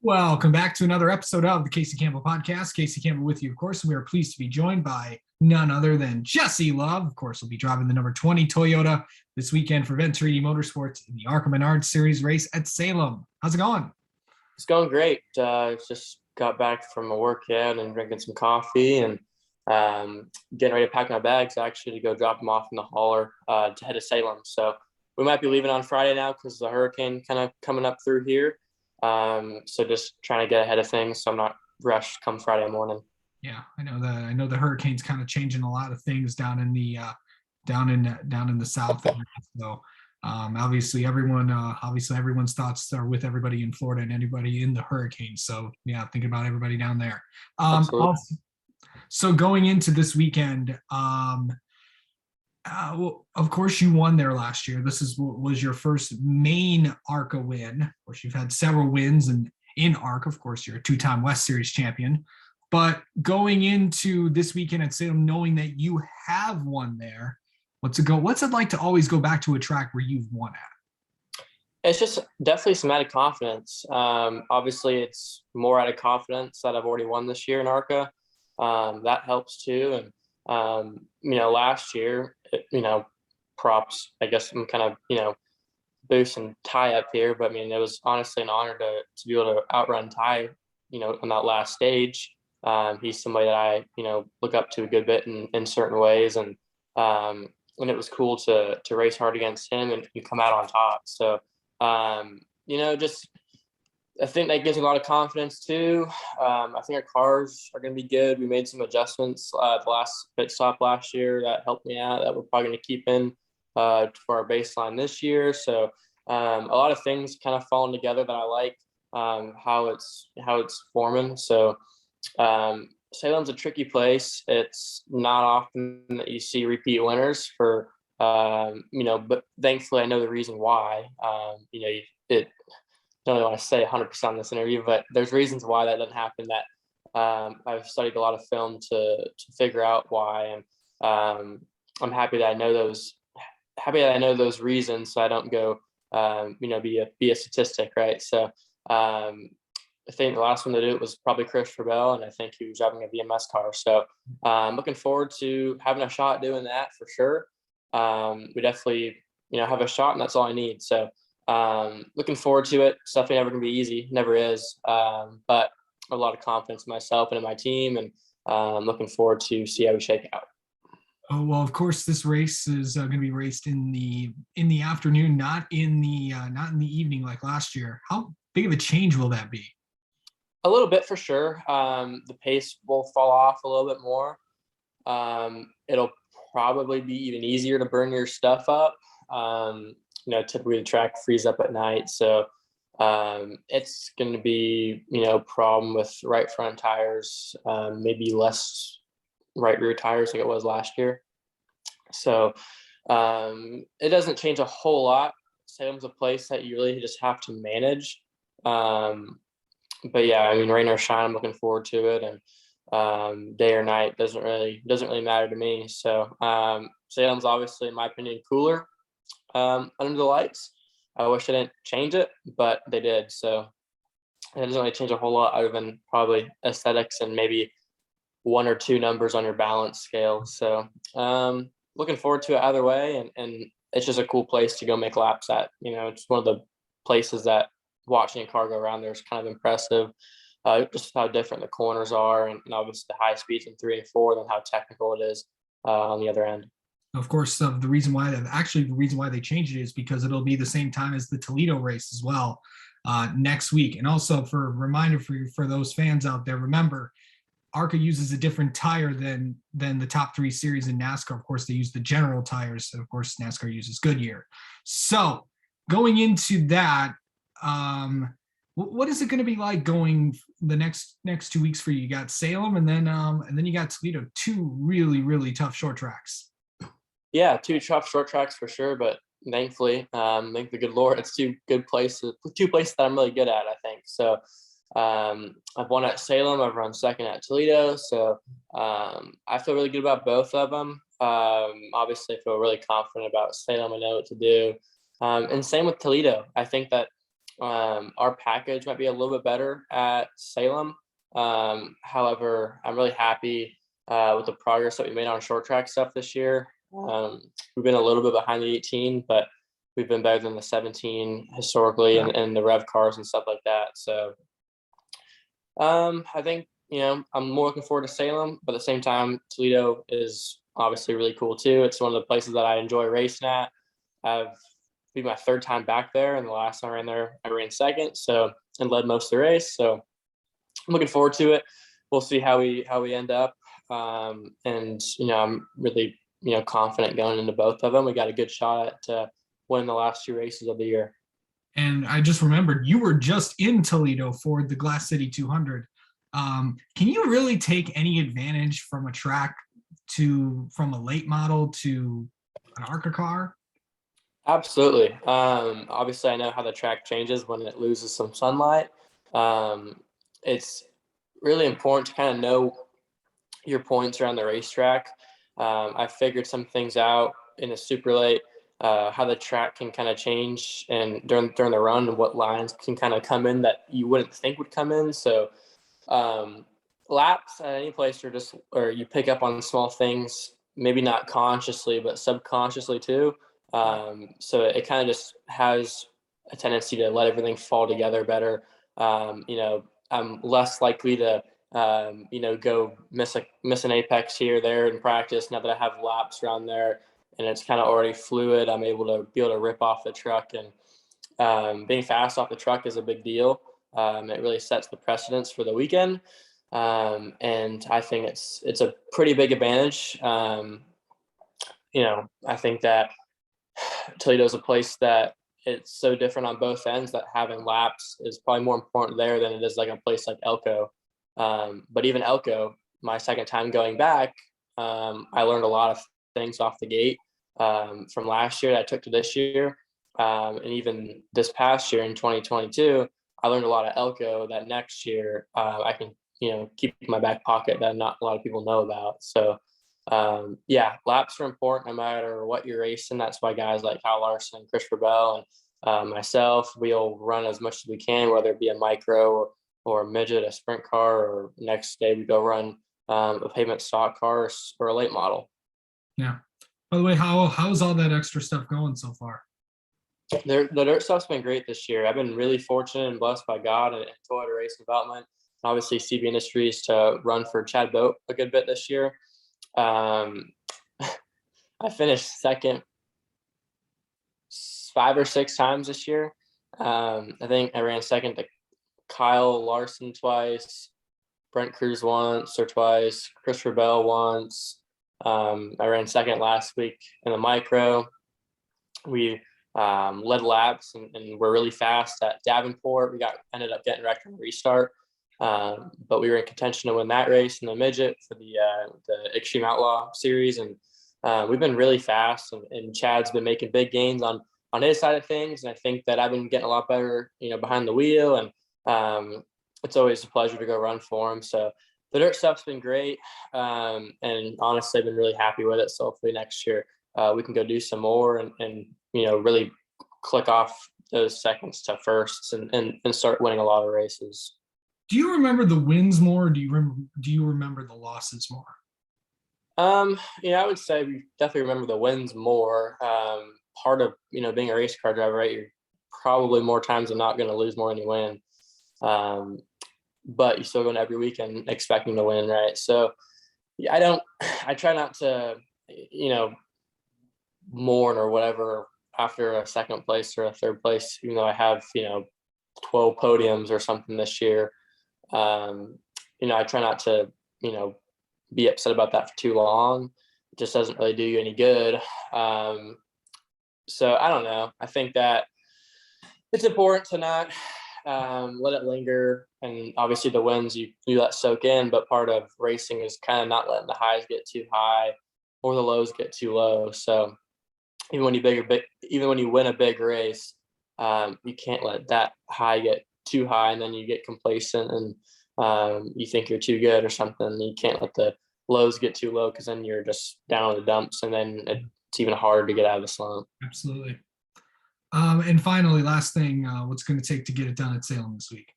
Welcome back to another episode of the Casey Campbell Podcast. Casey Campbell with you, of course. We are pleased to be joined by none other than Jesse Love. Of course, we'll be driving the number 20 Toyota this weekend for Venturity Motorsports in the ARCA Race race at Salem. How's it going? It's going great. Just got back from a workout and drinking some coffee and getting ready to pack my bags actually to go drop them off in the hauler to head to Salem. So we might be leaving on Friday now because the hurricane kind of coming up through here. So just trying to get ahead of things so I'm not rushed come Friday morning. Yeah, I know the hurricane's kind of changing a lot of things down in the south. So obviously everyone's thoughts are with everybody in Florida and anybody in the hurricane. So yeah, thinking about everybody down there. Also, so going into this weekend, well, of course, you won there last year. This was your first main ARCA win. Of course, you've had several wins in ARCA. Of course, you're a two-time West Series champion. But going into this weekend at Salem, knowing that you have won there, what's it like to always go back to a track where you've won at? It's just definitely some added confidence. Obviously, it's more added confidence that I've already won this year in ARCA. That helps too. And last year, props, I guess I'm kind of, boosting Ty up here, but it was honestly an honor to be able to outrun Ty, on that last stage. He's somebody that I, look up to a good bit in certain ways. And it was cool to race hard against him and you come out on top. So, just, I think that gives me a lot of confidence too. I think our cars are going to be good. We made some adjustments the last pit stop last year that helped me out that we're probably going to keep in for our baseline this year. So a lot of things kind of falling together that I like how it's forming. So Salem's a tricky place. It's not often that you see repeat winners for but thankfully I know the reason why. I don't really want to say 100% on this interview, but there's reasons why that doesn't happen that I've studied a lot of film to figure out why. And I'm happy that I know those reasons so I don't go, be a statistic, right? So I think the last one to do it was probably Christopher Bell, and I think he was driving a VMS car. So I'm looking forward to having a shot doing that for sure. We definitely, have a shot, and that's all I need. So looking forward to it. It's definitely never gonna be easy, never is. But a lot of confidence in myself and in my team, and looking forward to see how we shake out. Oh well, of course, this race is going to be raced in the afternoon, not in the evening like last year. How big of a change will that be? A little bit for sure. The pace will fall off a little bit more. It'll probably be even easier to burn your stuff up. Typically the track frees up at night. So it's going to be, problem with right front tires, maybe less right rear tires like it was last year. So it doesn't change a whole lot. Salem's a place that you really just have to manage. But yeah, rain or shine, I'm looking forward to it. And day or night doesn't really matter to me. So Salem's obviously, in my opinion, cooler under the lights. I wish I didn't change it, but they did. So it doesn't really change a whole lot other than probably aesthetics and maybe one or two numbers on your balance scale. So looking forward to it either way. And it's just a cool place to go make laps at. It's one of the places that watching a car go around there is kind of impressive. Just how different the corners are and obviously the high speeds in 3 and 4 than how technical it is on the other end. Of course, the reason why they changed it is because it'll be the same time as the Toledo race as well next week. And also for a reminder for those fans out there, remember, ARCA uses a different tire than the top 3 series in NASCAR. Of course, they use the general tires. And of course, NASCAR uses Goodyear. So going into that, what is it going to be like going the next 2 weeks for you? You got Salem and then you got Toledo, 2 really, really tough short tracks. Yeah, 2 tough short tracks for sure, but thankfully, thank the good Lord, it's 2 places that I'm really good at, I think. So I've won at Salem, I've run second at Toledo, so I feel really good about both of them. Obviously, I feel really confident about Salem. I know what to do. And same with Toledo. I think that Our package might be a little bit better at Salem. However, I'm really happy with the progress that we made on short track stuff this year. We've been a little bit behind the 18, but we've been better than the 17 historically, and the rev cars and stuff like that. So I think, I'm more looking forward to Salem, but at the same time, Toledo is obviously really cool too. It's one of the places that I enjoy racing at. I've be my third time back there, and the last time I ran there, I ran second, so and led most of the race. So I'm looking forward to it. We'll see how we end up, and I'm really confident going into both of them. We got a good shot at winning the last two races of the year. And I just remembered you were just in Toledo for the Glass City 200. Can you really take any advantage from a track from a late model to an ARCA car? Absolutely. Obviously, I know how the track changes when it loses some sunlight. It's really important to kind of know your points around the racetrack. I figured some things out in the super late, how the track can kind of change and during the run, and what lines can kind of come in that you wouldn't think would come in. So laps at any place or you pick up on small things, maybe not consciously but subconsciously too. So it kind of just has a tendency to let everything fall together better. I'm less likely to go miss an apex here or there in practice. Now that I have laps around there and it's kind of already fluid, I'm able to rip off the truck, and being fast off the truck is a big deal. It really sets the precedence for the weekend, and I think it's a pretty big advantage. I think that Toledo is a place that it's so different on both ends that having laps is probably more important there than it is like a place like Elko. But even Elko, my second time going back, I learned a lot of things off the gate from last year that I took to this year. And even this past year in 2022, I learned a lot of Elko that next year I can, keep in my back pocket that not a lot of people know about. So laps are important no matter what you're racing. That's why guys like Kyle Larson, Christopher Bell, and myself, we'll run as much as we can, whether it be a micro or a midget, a sprint car, or next day we go run a pavement stock car or a late model. Yeah. By the way, how's all that extra stuff going so far? The dirt stuff's been great this year. I've been really fortunate and blessed by God and Toledo Race Development, and obviously CB Industries, to run for Chad Boat a good bit this year. I finished second 5 or 6 times this year. I think I ran second to Kyle Larson twice, Brent Cruz once or twice, Christopher Bell once. I ran second last week in the micro. We led laps and we're really fast at Davenport. We ended up getting wrecked on the restart, but we were in contention to win that race in the midget for the Extreme Outlaw series, and we've been really fast. And Chad's been making big gains on his side of things, and I think that I've been getting a lot better, behind the wheel, and it's always a pleasure to go run for him. So the dirt stuff's been great, and honestly, I've been really happy with it. So hopefully next year we can go do some more and really click off those seconds to firsts and start winning a lot of races. Do you remember the wins more, or do you remember the losses more? I would say we definitely remember the wins more. Part of being a race car driver, right? You're probably more times than not going to lose more than you win. But you still go into every weekend expecting to win, right? So I try not to, mourn or whatever after a second place or a third place, even though I have, 12 podiums or something this year. I try not to, be upset about that for too long. It just doesn't really do you any good. So I don't know. I think that it's important to not let it linger. And obviously the wins you let soak in, but part of racing is kind of not letting the highs get too high or the lows get too low. So even when you win a big race, you can't let that high get too high, and then you get complacent and you think you're too good or something. You can't let the lows get too low, because then you're just down in the dumps, and then it's even harder to get out of the slump. Absolutely. And finally, last thing, what's going to take to get it done at Salem this week?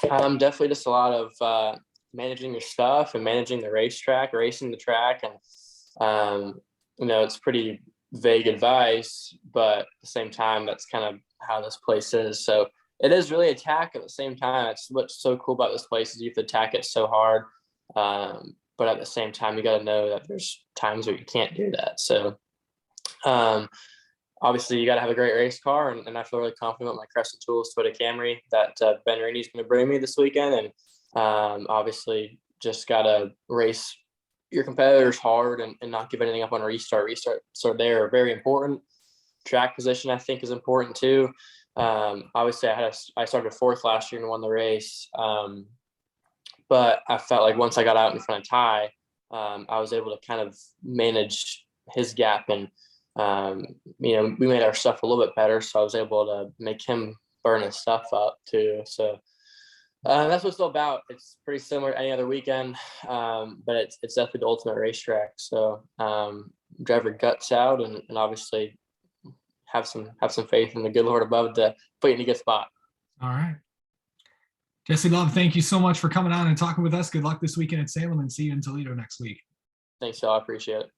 Definitely just a lot of managing your stuff and managing the racetrack, racing the track. And, it's pretty vague advice, but at the same time, that's kind of how this place is. So it is really attack at the same time. It's what's so cool about this place is you have to attack it so hard. But at the same time, you got to know that there's times where you can't do that. So obviously you got to have a great race car, and I feel really confident with my Crescent Tools Toyota Camry that Ben Rainey's going to bring me this weekend. And obviously just got to race your competitors hard and not give anything up on a restart. So they're very important. Track position, I think, is important too. Obviously I started fourth last year and won the race. But I felt like once I got out in front of Ty, I was able to kind of manage his gap, and we made our stuff a little bit better. So I was able to make him burn his stuff up too. So that's what it's all about. It's pretty similar to any other weekend, but it's definitely the ultimate racetrack. So drive your guts out, and obviously have some faith in the good Lord above to put you in a good spot. All right. Jesse Love, thank you so much for coming on and talking with us. Good luck this weekend at Salem, and see you in Toledo next week. Thanks, y'all. I appreciate it.